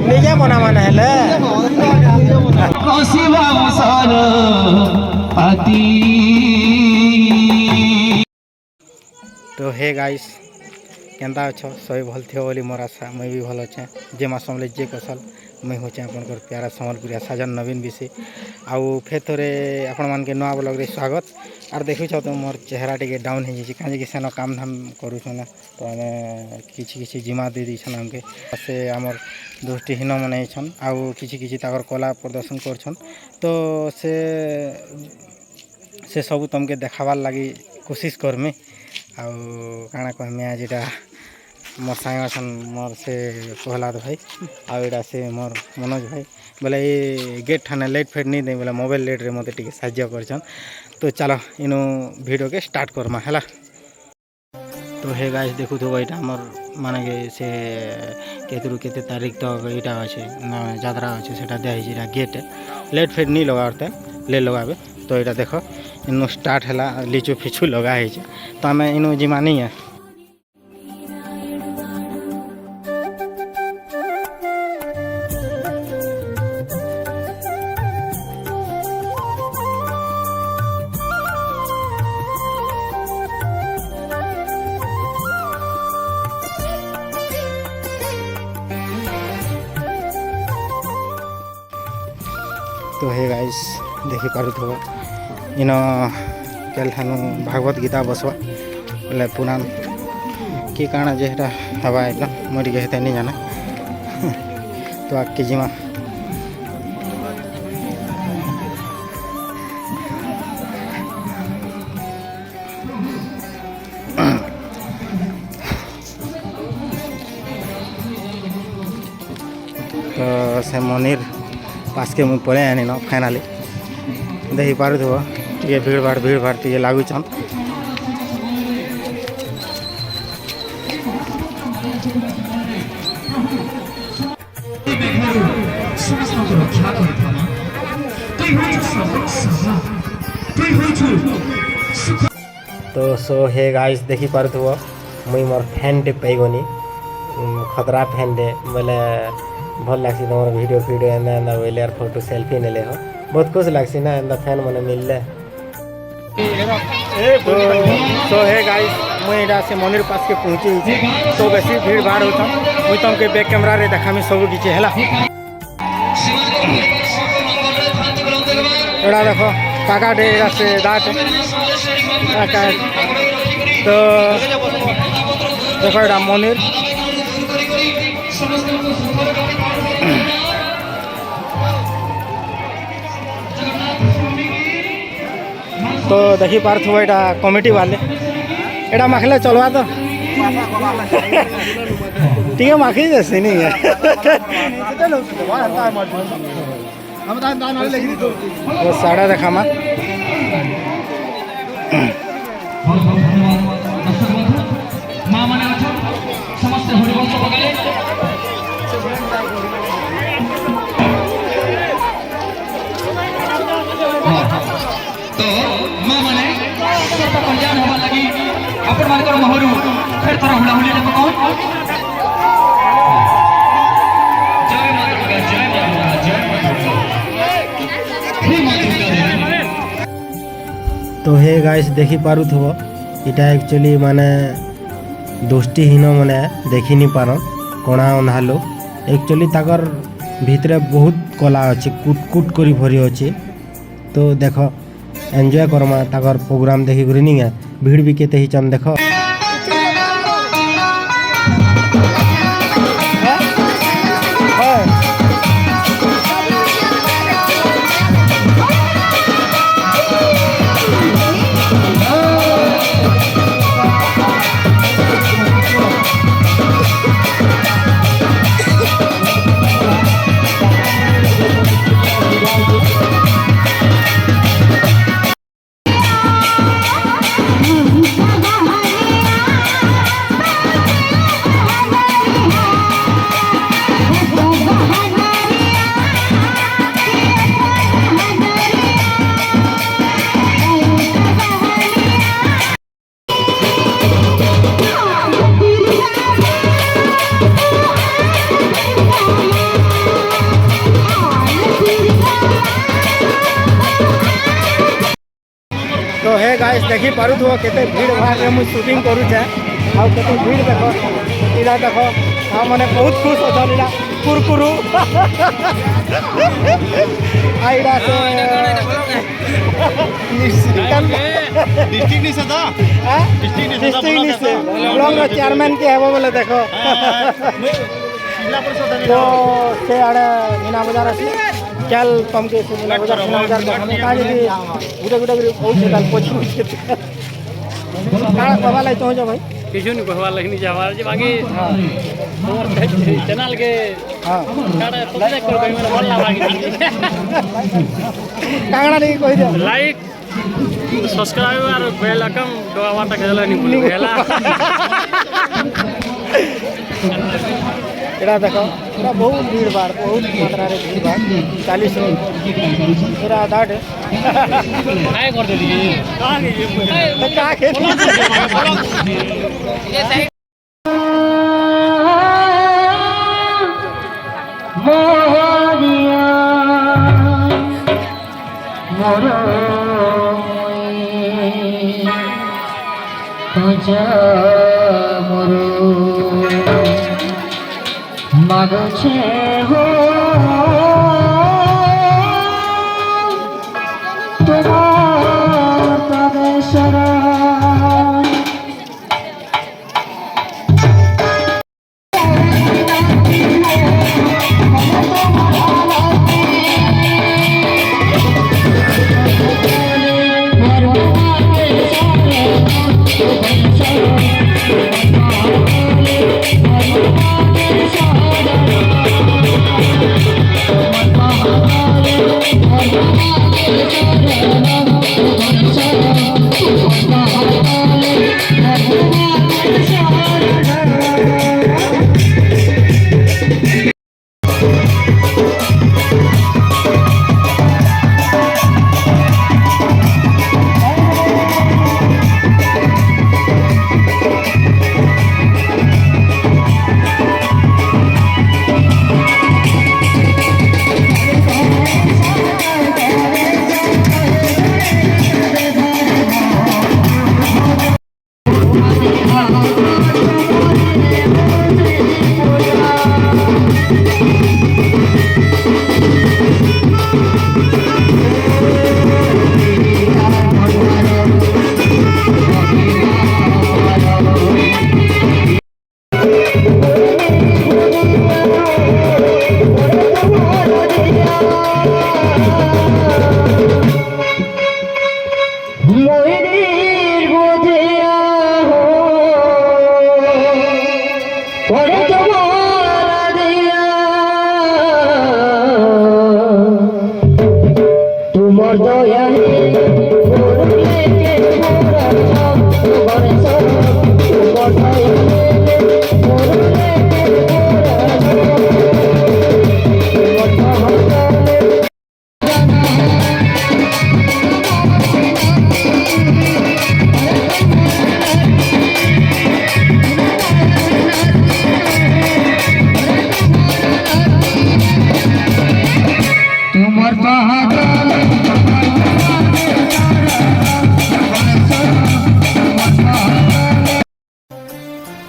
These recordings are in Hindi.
ନିଜେ ବନା ମାନେ ହେଲେ तो हे गाइस केंता अच्छ सभी भल थो बोली मोर आशा मुई भी भल अच्छे जे माँ समले जे कौशल मुई होचे आपनकर प्यारा सम्बलपुरिया साजन नवीन विषय आउ फे थोड़े आपण मान के नुआ ब्लॉग रे स्वागत आर देखु छ तो मोर चेहरा टिके डाउन हो जाइए कहीं सेन काम धाम करूँ ना तो आम किसी जिमा दे दीछन आमके से आमर दृष्टिहीन मैंने आउ किसी कला प्रदर्शन करछन तो से सबू तुमके देखाबार लगी कोशिश करमी आउ काଣା कहमी आज इटा मोर सांग अछन मोर से प्रहलाद भाई आउटा से मोर मनोज भाई बोले ये गेट ठाने लाइट फेट नहीं दे बोले मोबाइल लाइट रे मते टिके साहाय्य करछन तो चलो इनो वीडियो के स्टार्ट करमा हैला। तो हे गाइस देखु तो एटा हमर माने के से केतरु केते तारीख तक एटा अछि ना यात्रा अछि सेटा दे हिजिरा गेट लाइट फेट नहीं लगाते ले लगाबे तो एटा देखो इनो स्टार्ट हैला लीचू फिचू लगा है तो आम इनो जिमा नहीं है। तो हे गाइस देखी पारुथबो इनो कल थानु भागवत गीता बसवा बोले पुराण कि काଣା जेटा हवा एकदम मोर के हेते नहीं जाना तो आके जिमा तो से मनिर पास के मुझे पड़े आनी न फाइनाली देखी पारुथबो टे भीड़ भाड़ टे लगुचन तो सो हे गाइस देखी पारुथबो मुई मोर फैन टे पैगनी खतरा फैन टे बोले भल लगसी तुम वीडियो एंदा बोले यार फोटो सेल्फी नेले हो बहुत खुश लगसी ना एंदा फैन मैंने मिलले। तो हे गाइस मुझे से मंदिर पास के पहुँची तो बेसी भीड़ भाड़ होता मुझे तुमके बैक कैमरा रे देखामी सब किसी है एड़ा देखो काका डे से दाट तो देखो एड़ा मंदिर तो देखी पार्थो एटा कमिटी वाले एटा माखले चलवा तो ठीक माखी जैसे नहीं है वो साड़ा देखा मा तो मां माने कल्याण होवा लगी अपन मानकर महरु फिर थोड़ा हुला हुली देखो कौन जय माता दुर्गा जय माता तो हे गाइस देखी पारुथबो इटा एक्चुअली माने दोस्तीहीन माने देखी नहीं पार कणा अंधा लोग एक्चुअली ताकर भितरे बहुत कला अच्छे कुट कुट करी भरी अच्छे तो देख एंजॉय करमा ताकर प्रोग्राम देखी करी नहीं भीड़ भी केते ही चम देख देखी पारुथुव केते भीड़ भाड़ रे मुझ शूटिंग करूचे आउ केते भीड़ देखो इला देखो हम माने बहुत खुश अछन इला कुरकुरु आइरा से डिस्ट्रिक्ट निसे दा डिस्ट्रिक्ट निसे ब्लॉक रो चेयरमैन के हेबो बोले देखो जिला परिषद तो से आड़े मीना बाजार आसी चल तुमके से मीना बाजार देखने का जी गुटे गुटे करी कहू चल पछु काला कहवा लाई तो जो भाई किछु नहीं कहवा लगनी जावा जे बाकी हमर चैनल के हां काड़ा सब्सक्राइब कर मेरे बोलला बाकी कांगड़ा नहीं कहि दे लाइक सब्सक्राइब और बेल आइकन दबावाटा केला नहीं भूल गेला एड़ा देखो पूरा बहुत भीड़ भाड़ बहुत मात्रा रे भीड़ भाड़ 40 पूरा दाढ़ काय कर दे दिए का के मोहरिया मोरो तुझा मोरो मागछे हो তোমার তবে শরণ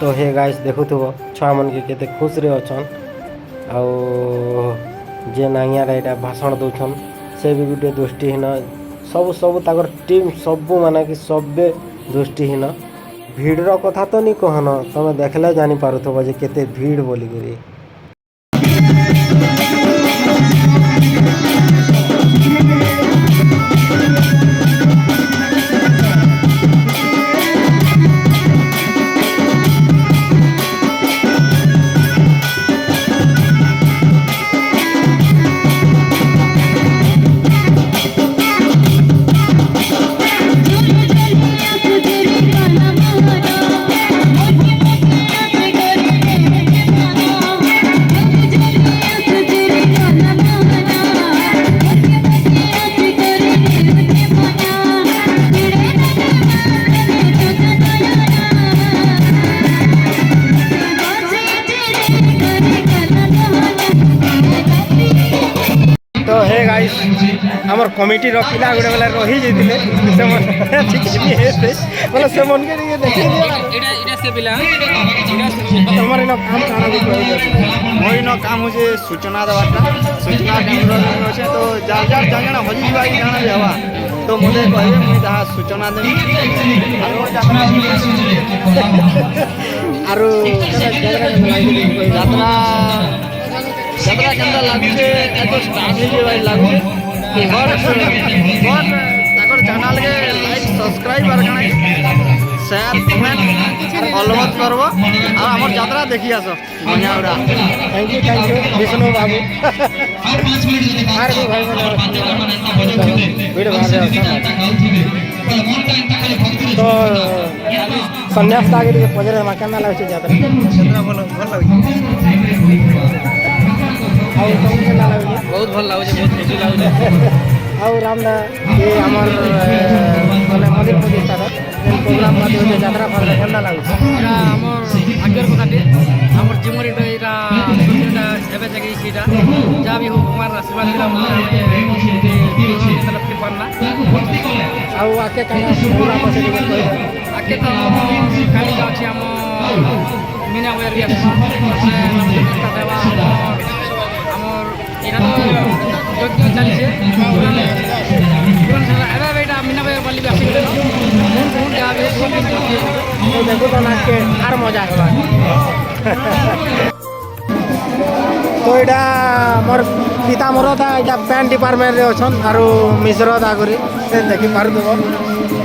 तो हे गाइस देखुथुव छुआ मन के केते खुश रे अछन आउ जे नाइया एटा भाषण दउछन से भी गुटे दृष्टिहीन सब सब ताकर टीम सब माने कि सबे दृष्टिहीन भीड़ कथा तो नहीं कहन तुम देखले जानी पारुथुव जे केते भीड़ बोली करी আমার কমিটির পিলা গুড়ে বেলা রহি যাইতিলে সেমন ঠিক নি হেতে বলে সেমন কে দিয়ে দেখি দিও এটা সে পিলা তোমার ইনো কাম কানা কই মোর ইনো কাম হচ্ছে সূচনা দেওয়াটা সূচনা কেন্দ্র আছে তো যার যার জানা হজি যাই জানা যাওয়া তো মতে কইবে মুই তাহা সূচনা দেবি আর যাত্রা আর যাত্রা যাত্রা কেন্দ্র লাগুছে এত স্টার্ট হয়ে ভাই লাগুছে তাকর চ্যানেল কে লাইক সবসক্রাইব আর কানা শেয়ার কমেন্ট অলবত করব আর আমার যাত্রা দেখি আসো মজা উড়া thank you Vishnu Babu R 5 minute যদি আর भी भाई ভিডিও বানাতে तो सन्यास आगे टिके पजरे मा केना लागै छै यात्रा যাত্রা ভালো ভালো লাগুছে आउ तुम केना लागै छै ବହୁତ ଭଲ ଲାଗୁଛି ବହୁତ ଖୁସି ଲାଗୁଛି आउ रामदा ये हमर माने मंदिर प्रतिष्ठा जेन प्रोग्राम मा होय यात्रा फार केना लागै छै এটা আমার ভাগ্যের কথাটি আমার জীবনের এটা সত্যিটা এবে জায়গায় সেটা যা আমি হোক আমার আশীর্বাদ দিলাম তরফ থেকে পান্না आउ आके केना पूरा पसे टिके कोइ আগে তো কালি যাচ্ছি আমার মিনা বয়ার গিয়ে প্রতিষ্ঠা দেওয়া আমার এটা তো যজ্ঞ চালিছে এবার এটা মিনা বয়ার বলি আসি যাবে देखो तो नाके आर मजा हेबा तो एटा मोर पिता मोर था एटा पैन डिपार्टमेंट रे अछन आरो मिश्र दा करी से देखि पार देबो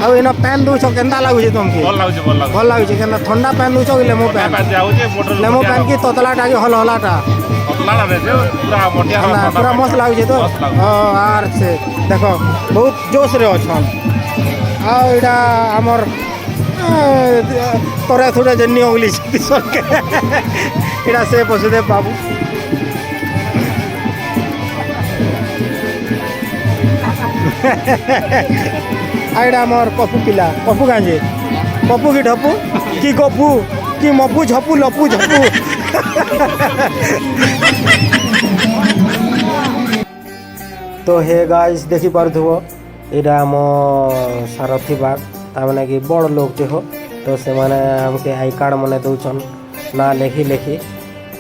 आ एनो पैन दउ छ केनता लागु छै तुमके ଭଲ ଲାଗୁଛି ଭଲ ଲାଗୁଛି भल लागु छै केना ठंडा पैन दउ छ कि लेमो पैन ଯାଉଛି ବୋଟଲ लेमो पैन की तोतला टा की हल हलाटा ଅତଲାଟା ଦେજો ପୁରା ବଢିଆ ना पूरा मस्त लागु छै तो आर से देखो बहुत जोश रे अछन आ एटा हमर तोरे थोड़े जन्नी होगली किशोर के एटा से वसुदेव बाबू आइडा मोर पप्पू पिला पप्पू गांजे पप्पू की ढप्पू की गप्पू की मप्पू झप्पू लप्पू झप्पू तो हे गाइस देखी पारुथबो एटा आम सारथी बाग तामने कि बड़ लोग जे हो तो से माने हमके आई कार्ड मने दउछन ना लेखी लेखी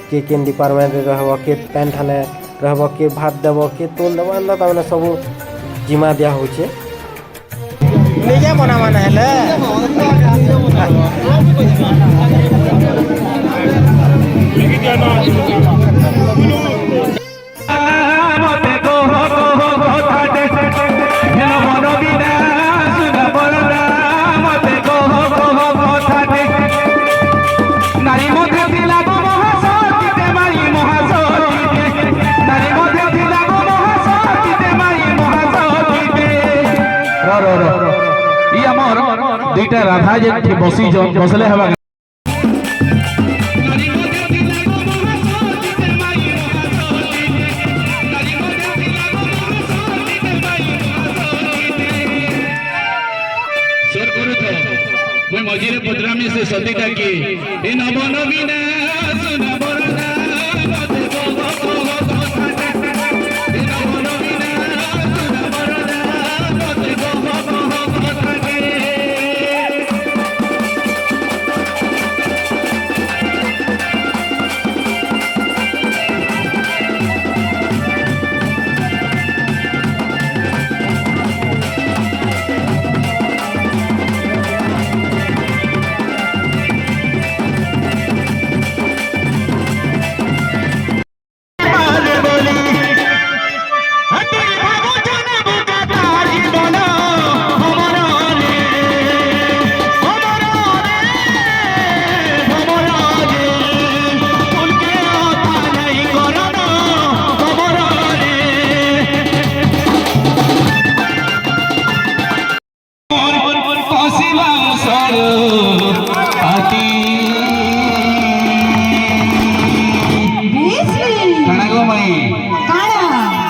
के केन डिपार्टमेंट रे रहबो के पैन ठाने रहबो के भात देबो के तोल देबो ना तामने सब जिमा दिया होचे निजे बना माने हेले दुईटा राधा जे बसी बसले हवा मझीरे पदरामी से सतीटा की नव नवीना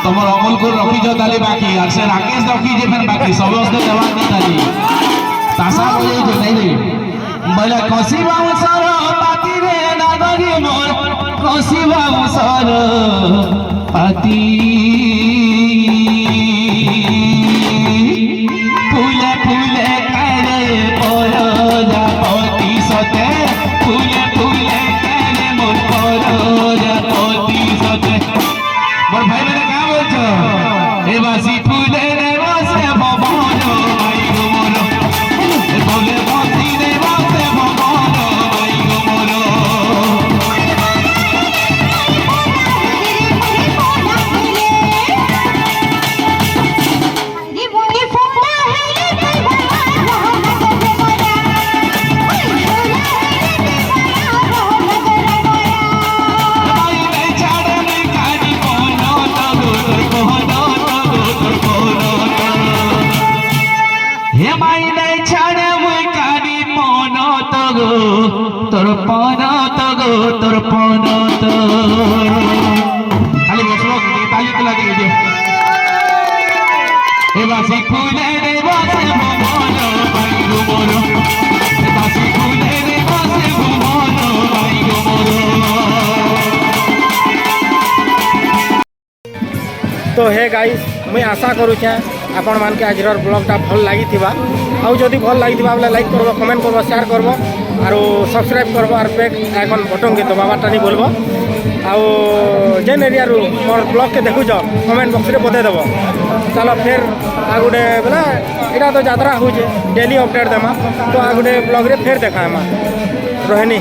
तमर अमूल को रखी जो ताली बाकी और से राकेश रखी जे फिर बाकी समस्त जवान नहीं ताली तासा बोले जो नहीं रे बोले कोसी बाबू सर पाती रे नागरी मोर कोसी बाबू सर पाती ফুলে ফুলে কেনে মন প্রজাপতি সতে মোর ভাই মানে কা বলছো এ বাসি ফুলে রে বসে ভবন ভাই গো মোর এ ফুলে বসি রে বসে ভবন ভাই গো মোর তোর পন তোর পন খালি বসলো তালি তোলা দিয়ে দিও এ বাসি ফুলে রে বসে ভুবন ভাই গো মোর এ বাসি ফুলে রে বসে ভুবন ভাই গো মোর तो हे गाइस मुई आशा करुचे आपण मान के आजर ब्लॉगटा भल लगी आउ जदि भल लगी बोले लाइक करबो कमेंट करबो शेयर करबो आरो सब्सक्राइब करबो और बेल आइकन बटन के दबाबाटा नहीं बोलबो आउ जेन एरिया रू मोर ब्लॉग के देखुछ कमेंट बॉक्स रे बते देबो चलो फिर आ गुटे बोला एटा तो यात्रा होजे डेली अपडेट देमा तो आ गुटे ब्लॉग रे फिर देखामा रहनी।